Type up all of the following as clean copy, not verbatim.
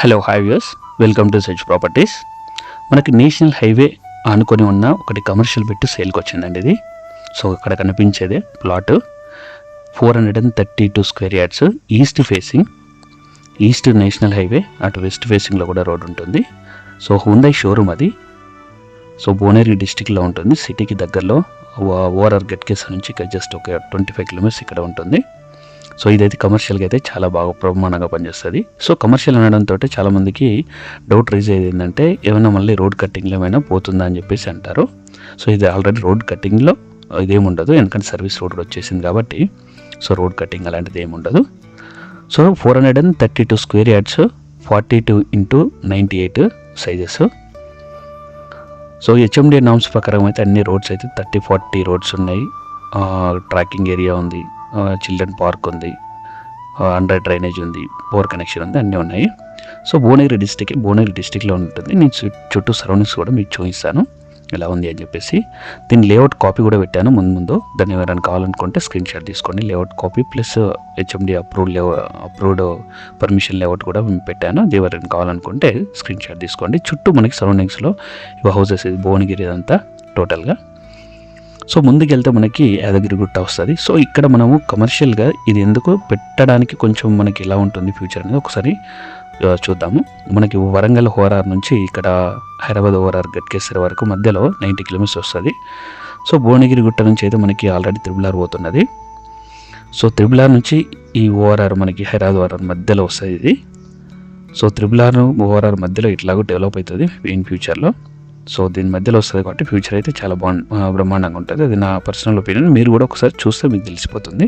Hello hi viewers, welcome to SEZ properties. మనకి national highway ఆనుకొని ఉన్న ఒకటి కమర్షియల్ బిట్ సేల్కి వచ్చిందండి ఇది. సో ఇక్కడ కనిపించేదే plot 432 square yards, east facing, east national highway, అటు వెస్ట్ ఫేసింగ్లో కూడా రోడ్ ఉంటుంది. సో హుండై షోరూమ్ అది. సో భువనగిరి డిస్టిక్లో ఉంటుంది, సిటీకి దగ్గరలో. ఓఆర్ఆర్ గట్కేసర్ నుంచి జస్ట్ ఒక 25 కిలోమీటర్స్ ఇక్కడ ఉంటుంది. సో ఇదైతే కమర్షియల్గా అయితే చాలా బాగా బ్రహ్మాండంగా పనిచేస్తుంది. సో కమర్షియల్ అనడంతో చాలామందికి డౌట్ రైజ్ అయ్యేది ఏంటంటే ఏమైనా మళ్ళీ రోడ్ కట్టింగ్లో ఏమైనా పోతుందా అని చెప్పేసి అంటారు. సో ఇది ఆల్రెడీ రోడ్ కట్టింగ్లో ఇదేమి ఉండదు, ఎందుకంటే సర్వీస్ రోడ్ కూడా వచ్చేసింది కాబట్టి. సో రోడ్ కట్టింగ్ అలాంటిది ఏమి ఉండదు. So 432 square yards, 42x98 sizes. So HMD norms ప్రకారం అయితే అన్ని రోడ్స్ అయితే 30-40 రోడ్స్ ఉన్నాయి. ట్రాకింగ్ ఏరియా ఉంది, చిల్డ్రన్ పార్క్ ఉంది, అండర్ డ్రైనేజ్ ఉంది, పవర్ కనెక్షన్ ఉంది, అన్నీ ఉన్నాయి. సో భువనగిరి డిస్టిక్లో ఉంటుంది. నేను చుట్టూ సరౌండింగ్స్ కూడా మీకు చూపిస్తాను ఎలా ఉంది అని చెప్పేసి. దీని లేఅవుట్ కాపీ కూడా పెట్టాను ముందు. దాన్ని ఎవరైనా కావాలనుకుంటే స్క్రీన్ షాట్ తీసుకోండి. Layout copy plus HMD approved permission layout కూడా పెట్టాను. అది ఎవరైనా కావాలనుకుంటే స్క్రీన్ షాట్ తీసుకోండి. చుట్టూ మనకి సరౌండింగ్స్లో ఇవి హౌసెస్, భువనగిరి అంతా టోటల్గా. సో ముందుకెళ్తే మనకి యాదగిరిగుట్ట వస్తుంది. సో ఇక్కడ మనము కమర్షియల్గా ఇది ఎందుకు పెట్టడానికి కొంచెం మనకి ఎలా ఉంటుంది ఫ్యూచర్ అనేది ఒకసారి చూద్దాము. మనకి వరంగల్ ఓఆర్ఆర్ నుంచి ఇక్కడ హైదరాబాద్ ఓఆర్ఆర్ గట్కేసర్ వరకు మధ్యలో 90 కిలోమీటర్స్ వస్తుంది. సో భువనగిరిగుట్ట నుంచి అయితే మనకి ఆల్రెడీ త్రిబుల్ పోతున్నది. సో త్రిబుల్ నుంచి ఈ ఓఆర్ఆర్ మనకి హైదరాబాద్ ఓఆర్ఆర్ మధ్యలో వస్తుంది ఇది. సో త్రిబుల్ ఓఆర్ఆర్ మధ్యలో ఇట్లాగూ డెవలప్ అవుతుంది ఇన్ ఫ్యూచర్లో. సో దీని మధ్యలో వస్తుంది కాబట్టి ఫ్యూచర్ అయితే చాలా బ్రహ్మాండంగా ఉంటుంది. అది నా పర్సనల్ ఒపీనియన్. మీరు కూడా ఒకసారి చూస్తే మీకు తెలిసిపోతుంది.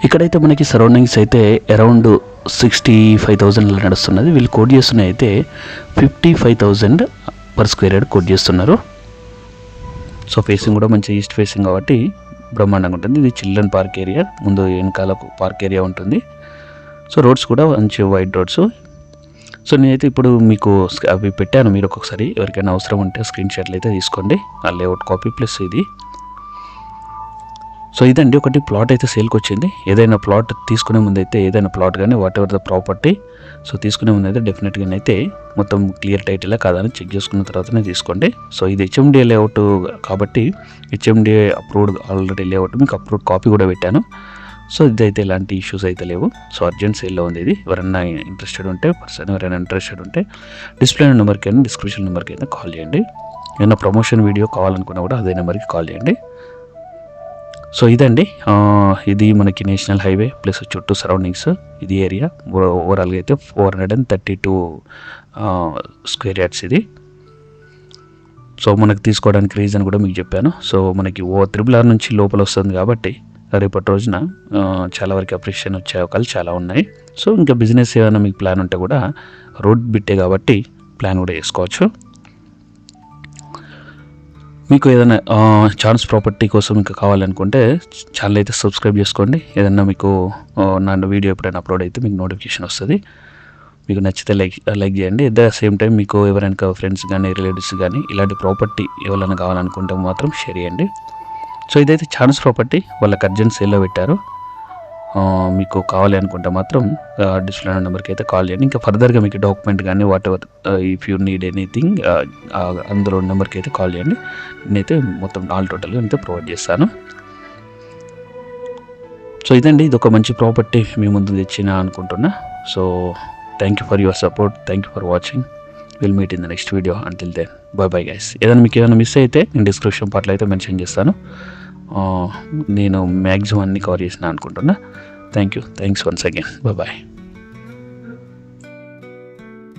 ఇక్కడైతే మనకి సరౌండింగ్స్ అయితే అరౌండ్ 65,000 నడుస్తున్నది. వీళ్ళు కోట్ చేస్తున్నది అయితే 55,000 పర్ స్క్వేర్ యార్డ్ కోట్ చేస్తున్నారు. సో ఫేసింగ్ కూడా మంచి ఈస్ట్ ఫేసింగ్ కాబట్టి బ్రహ్మాండంగా ఉంటుంది. ఇది చిల్డ్రన్ పార్క్ ఏరియా, ముందు వెనకాల పార్క్ ఏరియా ఉంటుంది. సో రోడ్స్ కూడా మంచి వైడ్ రోడ్స్. సో నేనైతే ఇప్పుడు మీకు అవి పెట్టాను, మీరు ఒక్కొక్కసారి ఎవరికైనా అవసరం ఉంటే స్క్రీన్ షాట్లు అయితే తీసుకోండి. ఆ లేఅవుట్ కాపీ ప్లస్ ఇది. సో ఇదండి ఒకటి ప్లాట్ అయితే సేల్కి వచ్చింది. ఏదైనా ప్లాట్ తీసుకునే ముందు అయితే ఏదైనా ప్లాట్ కానీ what ever the property, so తీసుకునే ముందు అయితే డెఫినెట్గా అయితే మొత్తం క్లియర్ టైటిల్ కాదని చెక్ చేసుకున్న తర్వాతనే తీసుకోండి. సో ఇది హెచ్ఎండిఏ లేఅవుట్ కాబట్టి హెచ్ఎండిఏ అప్రూవ్డ్ ఆల్రెడీ లేఅవుట్, మీకు అప్రూవ్డ్ కాపీ కూడా పెట్టాను. సో ఇదైతే ఎలాంటి ఇష్యూస్ అయితే లేవు. సో అర్జెంట్ సేల్లో ఉంది ఇది. ఎవరైనా ఇంట్రెస్టెడ్ ఉంటే డిస్ప్లే నెంబర్కి అయినా డిస్క్రిప్షన్ నెంబర్కి అయినా కాల్ చేయండి. ఏదైనా ప్రమోషన్ వీడియో కావాలనుకున్నా కూడా అదే నెంబర్కి కాల్ చేయండి. సో ఇదండి, ఇది మనకి నేషనల్ హైవే ప్లస్ చుట్టూ సరౌండింగ్స్ ఇది ఏరియా. ఓవరాల్గా అయితే 432 స్క్వేర్ యార్డ్స్ ఇది. సో మనకు తీసుకోవడానికి రీజన్ కూడా మీకు చెప్పాను. సో మనకి త్రిబుల్ నుంచి లోపల వస్తుంది కాబట్టి రేపటి రోజున చాలా వరకు అప్రిషియేషన్ వచ్చే అవకాశాలు చాలా ఉన్నాయి. సో ఇంకా బిజినెస్ ఏమైనా మీకు ప్లాన్ ఉంటే కూడా రోడ్ బిట్టే కాబట్టి ప్లాన్ కూడా చేసుకోవచ్చు. మీకు ఏదైనా ఛాన్స్ ప్రాపర్టీ కోసం ఇంకా కావాలనుకుంటే ఛానల్ అయితే సబ్స్క్రైబ్ చేసుకోండి. ఏదైనా మీకు నా వీడియో ఎప్పుడైనా అప్లోడ్ అయితే మీకు నోటిఫికేషన్ వస్తుంది. మీకు నచ్చితే లైక్ చేయండి. అట్ ద సేమ్ టైం మీకు ఎవరైనా ఫ్రెండ్స్ కానీ రిలేటివ్స్ కానీ ఇలాంటి ప్రాపర్టీ ఎవరైనా కావాలనుకుంటే మాత్రం షేర్ చేయండి. సో ఇదైతే ఛాన్స్ ప్రాపర్టీ, వాళ్ళకి అర్జెంట్ సేల్లో పెట్టారు. మీకు కావాలి అనుకుంటే మాత్రం డిస్ప్లే నెంబర్కి అయితే కాల్ చేయండి. ఇంకా ఫర్దర్గా మీకు డాక్యుమెంట్ కానీ what ever if you need anything అందులో నెంబర్కి అయితే కాల్ చేయండి. నేనైతే మొత్తం ఆల్ టోటల్గా అయితే ప్రొవైడ్ చేస్తాను. సో ఇదండి, ఇది ఒక మంచి ప్రాపర్టీ మీ ముందు తెచ్చిన అనుకుంటున్నా. So thank you for your support, thank you for watching. Will meet in the next video. Until then bye guys. మీకు ఏదైనా మిస్ అయితే నేను డిస్క్రిప్షన్ పార్ట్లో అయితే మెన్షన్ చేస్తాను. నేను మ్యాక్సిమం అన్ని కవర్ చేసిన అనుకుంటున్నా. Thanks once again. బాయ్.